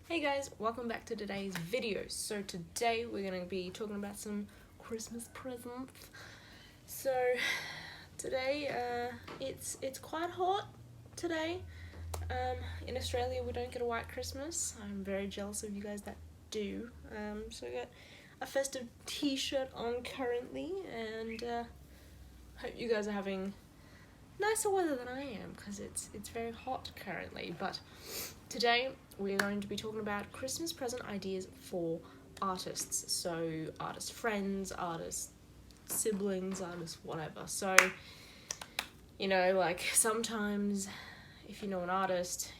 Hey guys, welcome back to today's video. So today we're going to be talking about some Christmas presents. So today it's quite hot today. In Australia we don't get a white Christmas. I'm very jealous of you guys that do. So I got a festive t-shirt on currently, and hope you guys are having nicer weather than I am, because it's very hot currently. But today we're going to be talking about Christmas present ideas for artists. So artist friends, artist siblings, artist whatever. So, you know, like sometimes if you know an artist,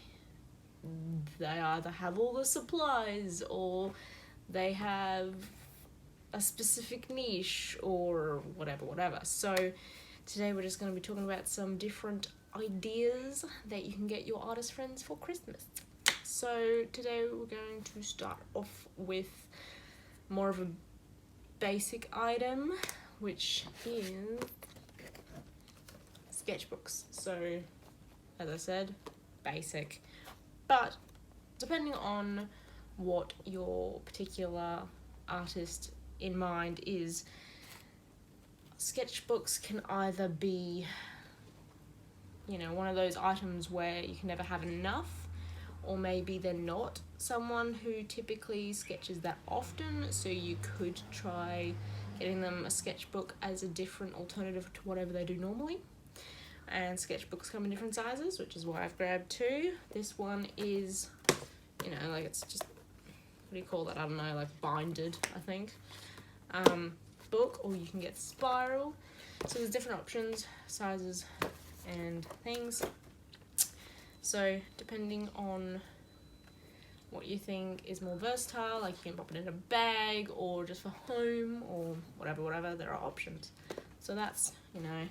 they either have all the supplies or they have a specific niche or whatever. So today we're just going to be talking about some different ideas that you can get your artist friends for Christmas. So today we're going to start off with more of a basic item, which is sketchbooks. So as I said, basic, but depending on what your particular artist in mind is, sketchbooks can either be, you know, one of those items where you can never have enough, or maybe they're not someone who typically sketches that often, so you could try getting them a sketchbook as a different alternative to whatever they do normally. And sketchbooks come in different sizes, which is why I've grabbed two. This one is, you know, like it's just, what do you call that? I don't know, like binded, I think. Book, or you can get spiral. So there's different options, sizes and things. So depending on what you think is more versatile, like you can pop it in a bag or just for home or whatever, there are options. So that's, you know,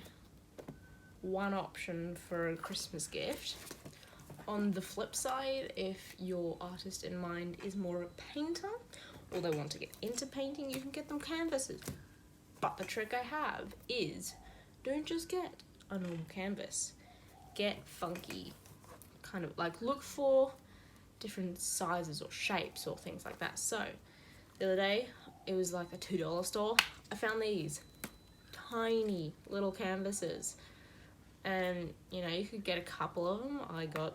one option for a Christmas gift. On the flip side, if your artist in mind is more a painter or they want to get into painting, you can get them canvases. But the trick I have is, don't just get a normal canvas. Get funky. Kind of like look for different sizes or shapes or things like that. So the other day, it was like a $2 store. I found these tiny little canvases, and you know, you could get a couple of them. I got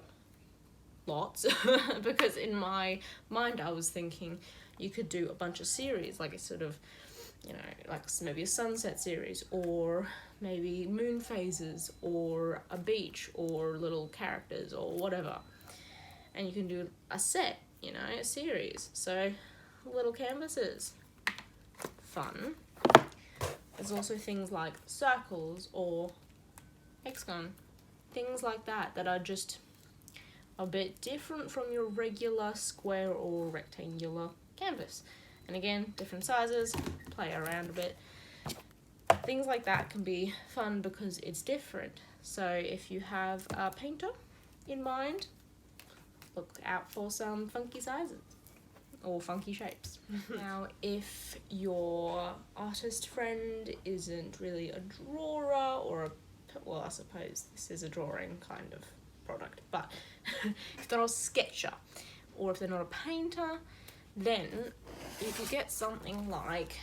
lots because in my mind I was thinking you could do a bunch of series, like a sort of, you know, like maybe a sunset series, or maybe moon phases, or a beach, or little characters, or whatever. And you can do a set, you know, a series. So little canvases, fun. There's also things like circles or hexagon, things like that are just a bit different from your regular square or rectangular canvas. And again, different sizes, play around a bit. Things like that can be fun because it's different. So if you have a painter in mind, look out for some funky sizes or funky shapes. Now, if your artist friend isn't really a drawer or well, I suppose this is a drawing kind of product, but if they're not a sketcher or if they're not a painter, then you could get something like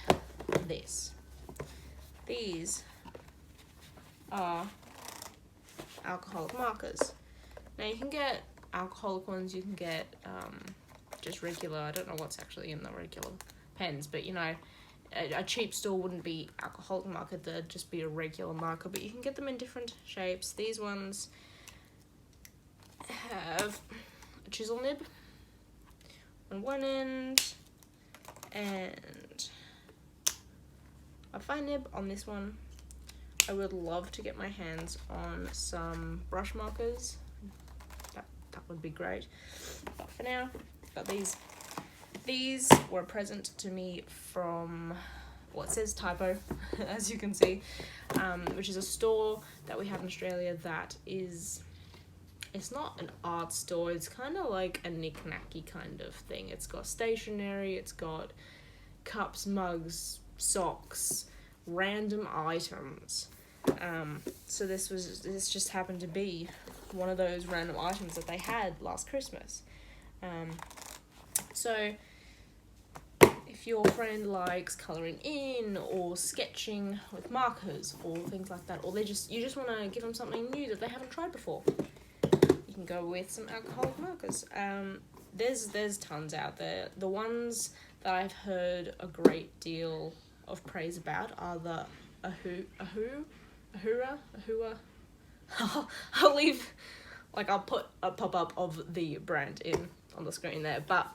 this. These are alcoholic markers. Now you can get alcoholic ones, you can get just regular, I don't know what's actually in the regular pens, but you know, a cheap store wouldn't be alcoholic marker, they'd just be a regular marker, but you can get them in different shapes. These ones have a chisel nib on one end and a fine nib on this one. I would love to get my hands on some brush markers. That would be great. But for now, got these. These were a present to me from, well, it says Typo, as you can see, which is a store that we have in Australia that is, it's not an art store, it's kind of like a knick-knacky kind of thing. It's got stationery, it's got cups, mugs, socks, random items. So this just happened to be one of those random items that they had last Christmas. So if your friend likes colouring in or sketching with markers or things like that, or you just want to give them something new that they haven't tried before, you can go with some alcoholic markers. There's tons out there. The ones that I've heard a great deal of praise about are the Ahura. I'll put a pop-up of the brand in on the screen there, but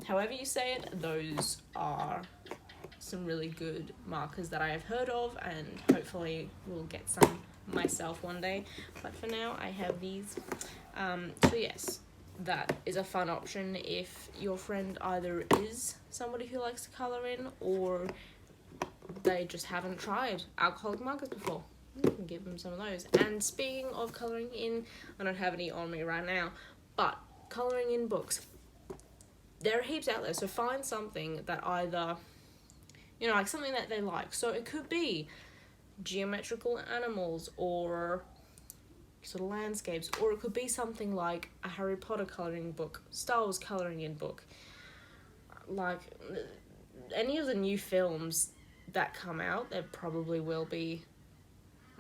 however you say it, those are some really good markers that I have heard of, and hopefully will get some myself one day, but for now I have these. So yes, that is a fun option if your friend either is somebody who likes to colour in or they just haven't tried alcoholic markers before. You can give them some of those. And speaking of colouring in, I don't have any on me right now, but colouring in books, there are heaps out there. So find something that either, like something that they like. So it could be geometrical animals or sort of landscapes, or it could be something like a Harry Potter colouring book, Star Wars colouring in book, like any of the new films that come out. There probably will be,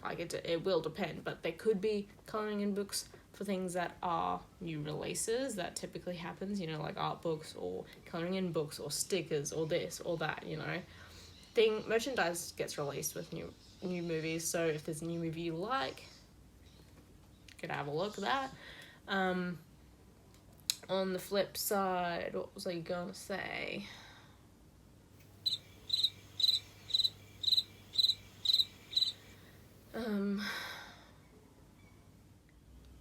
it will depend, but there could be colouring in books for things that are new releases. That typically happens, like art books or colouring in books or stickers or this or that, merchandise gets released with new movies. So if there's a new movie you like, you could have a look at that. On the flip side, what was I gonna say?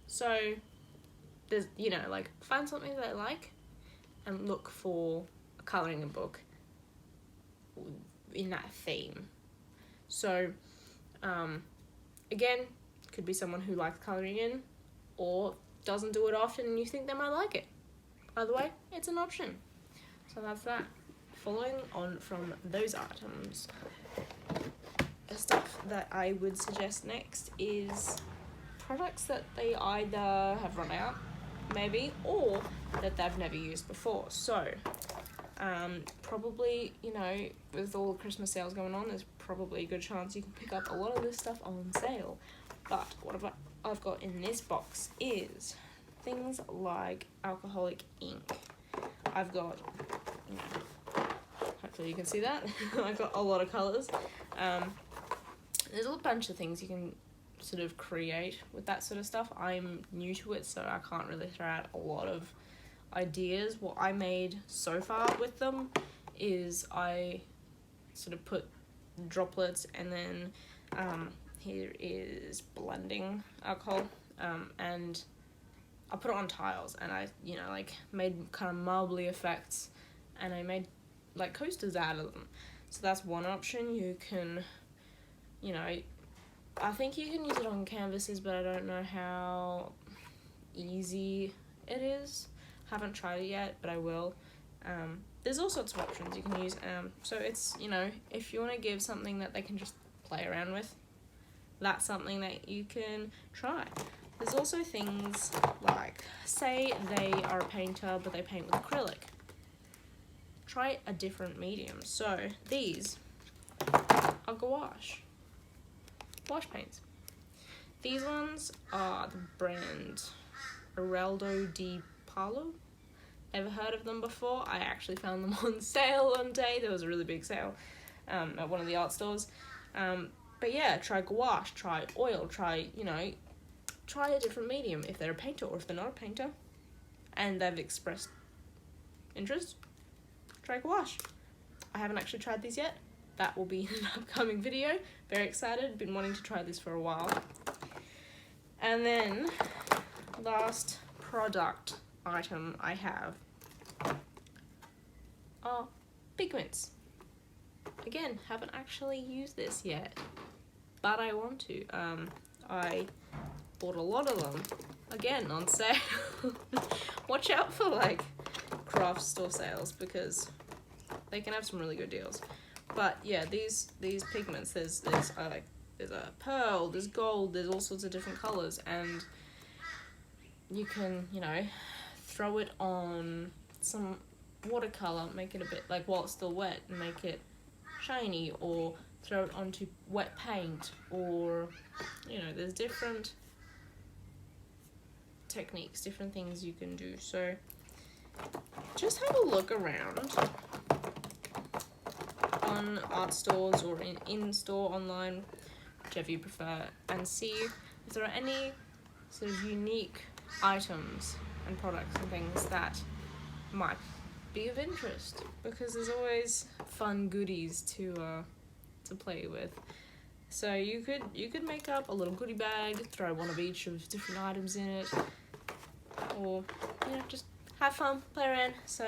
So there's, find something that I like and look for a colouring in book in that theme. So, again, could be someone who likes colouring in or doesn't do it often and you think they might like it. Either way, it's an option. So that's that. Following on from those items, the stuff that I would suggest next is products that they either have run out, maybe, or that they've never used before. So, probably, with all the Christmas sales going on, there's probably a good chance you can pick up a lot of this stuff on sale. But what I've got in this box is things like alcoholic ink. I've got, hopefully you can see that. I've got a lot of colours. There's a bunch of things you can sort of create with that sort of stuff. I'm new to it, so I can't really throw out a lot of ideas. What I made so far with them is I sort of put droplets, and then here is blending alcohol, and I put it on tiles, and I made kind of marbly effects, and I made like coasters out of them. So that's one option. You can, I think you can use it on canvases, but I don't know how easy it is. Haven't tried it yet, but I will. There's all sorts of options you can use. So it's, if you want to give something that they can just play around with, that's something that you can try. There's also things like, say they are a painter, but they paint with acrylic. Try a different medium. So these are gouache paints. These ones are the brand Heraldo di Palo. Ever heard of them before? I actually found them on sale one day. There was a really big sale at one of the art stores. But yeah, try gouache, try oil, try a different medium if they're a painter, or if they're not a painter and they've expressed interest, try gouache. I haven't actually tried these yet. That will be in an upcoming video. Very excited. Been wanting to try this for a while. And then, last product item I have are pigments. Again, haven't actually used this yet, but I want to. I bought a lot of them, again, on sale. Watch out for, craft store sales, because they can have some really good deals. But yeah, these pigments, there's a pearl, there's gold, there's all sorts of different colours, and you can, throw it on some watercolor, make it a bit like while it's still wet, and make it shiny, or throw it onto wet paint, or there's different techniques, different things you can do. So just have a look around on art stores or in store, online, whichever you prefer, and see if there are any sort of unique items and products and things that might be of interest, because there's always fun goodies to play with. So you could make up a little goodie bag, throw one of each of different items in it, or just have fun, play around. So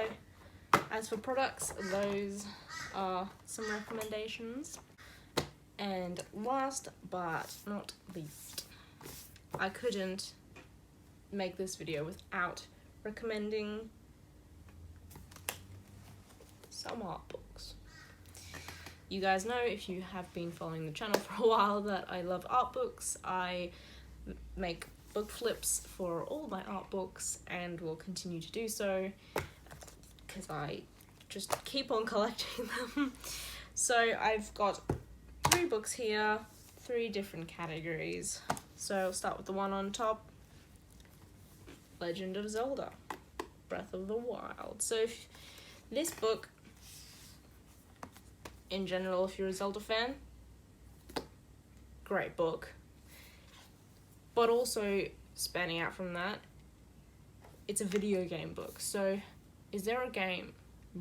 as for products, those are some recommendations. And last but not least, I couldn't make this video without recommending some art books. You guys know, if you have been following the channel for a while, that I love art books. I make book flips for all my art books and will continue to do so because I just keep on collecting them. So I've got 3 books here, 3 different categories. So I'll start with the one on top, Legend of Zelda, Breath of the Wild. So if this book, in general, if you're a Zelda fan, great book. But also, spanning out from that, it's a video game book. So is there a game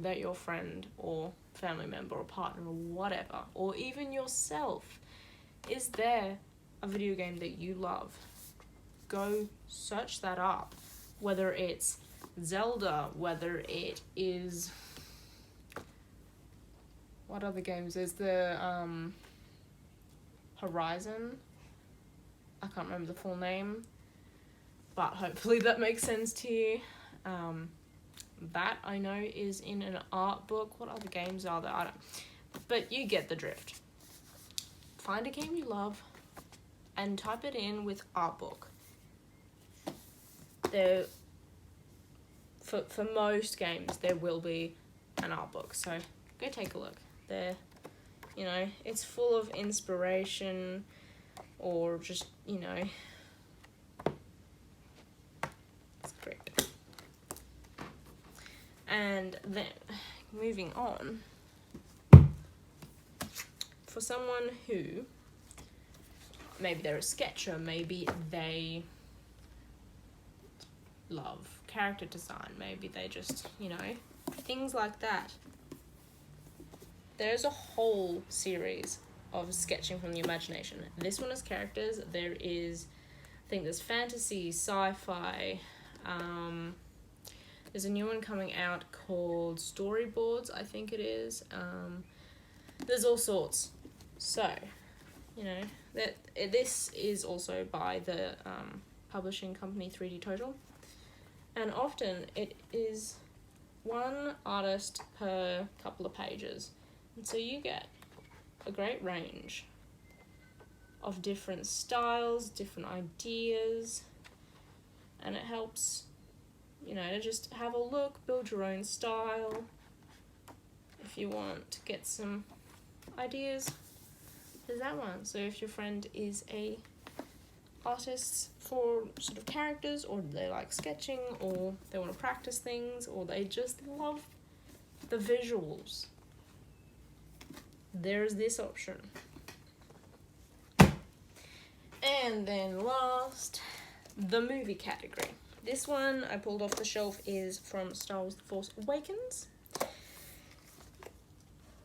that your friend or family member or partner or whatever, or even yourself, is there a video game that you love? Go search that up. Whether it's Zelda, whether it is... what other games? There's the Horizon. I can't remember the full name, but hopefully that makes sense to you. That I know is in an art book. What other games are there? I don't. But you get the drift. Find a game you love and type it in with art book. There, for most games, there will be an art book. So go take a look. There, it's full of inspiration, or just, it's great. And then, moving on, for someone who, maybe they're a sketcher, maybe they love character design, maybe they just, things like that. There's a whole series of sketching from the imagination. This one is characters. There is, I think there's fantasy, sci-fi. There's a new one coming out called Storyboards, I think it is. There's all sorts. So, this is also by the publishing company 3D Total. And often it is one artist per couple of pages. And so you get a great range of different styles, different ideas, and it helps, to just have a look, build your own style. If you want to get some ideas, there's that one. So if your friend is a artist for sort of characters, or they like sketching, or they want to practice things, or they just love the visuals, there's this option. And then last, the movie category. This one I pulled off the shelf is from Star Wars The Force Awakens.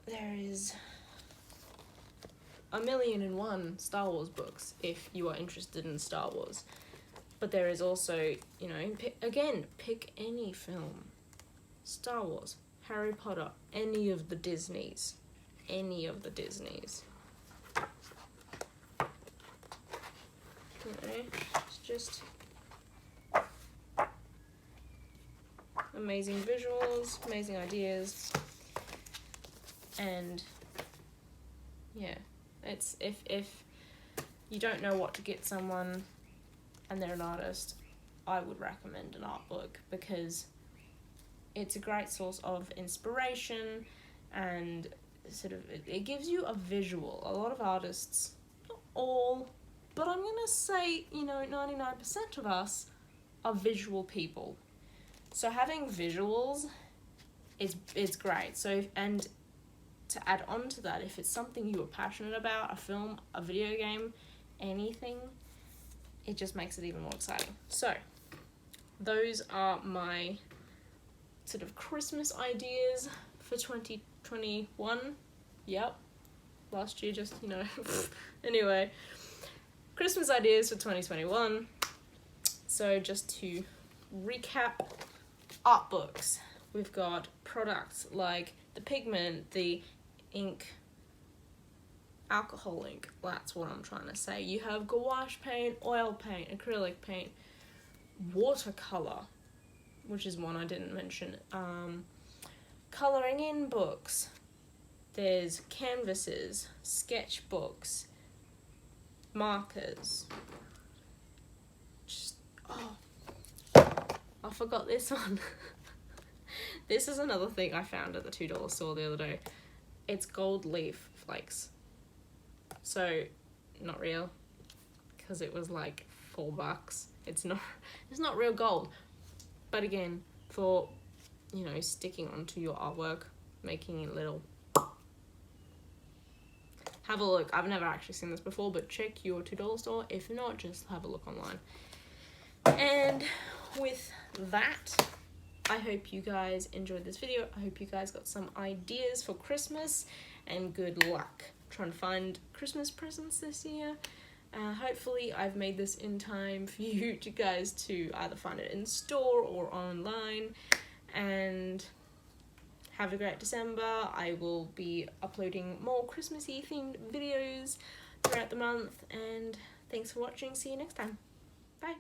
There is 1,000,001 Star Wars books if you are interested in Star Wars. But there is also, pick any film. Star Wars, Harry Potter, any of the Disneys. It's just amazing visuals, amazing ideas, and it's if you don't know what to get someone and they're an artist, I would recommend an art book, because It's a great source of inspiration, and sort of it gives you a visual. A lot of artists, not all, but I'm gonna say, 99% of us are visual people. So having visuals is great. So and to add on to that, if it's something you are passionate about, a film, a video game, anything, it just makes it even more exciting. So those are my sort of Christmas ideas for 2021. Yep. Last year, just, Anyway, Christmas ideas for 2021. So just to recap, art books. We've got products like the pigment, the ink, alcohol ink, that's what I'm trying to say. You have gouache paint, oil paint, acrylic paint, watercolor, which is one I didn't mention, colouring in books, there's canvases, sketchbooks, markers, I forgot this one. This is another thing I found at the $2 store the other day. It's gold leaf flakes. So, not real, because it was like $4. It's not real gold. But again, for, sticking onto your artwork, making it little. Have a look. I've never actually seen this before, but check your $2 store. If not, just have a look online. And with that, I hope you guys enjoyed this video. I hope you guys got some ideas for Christmas, and good luck trying to find Christmas presents this year. Hopefully I've made this in time for you guys to either find it in store or online. And have a great December. I will be uploading more Christmassy themed videos throughout the month, and thanks for watching. See you next time. Bye.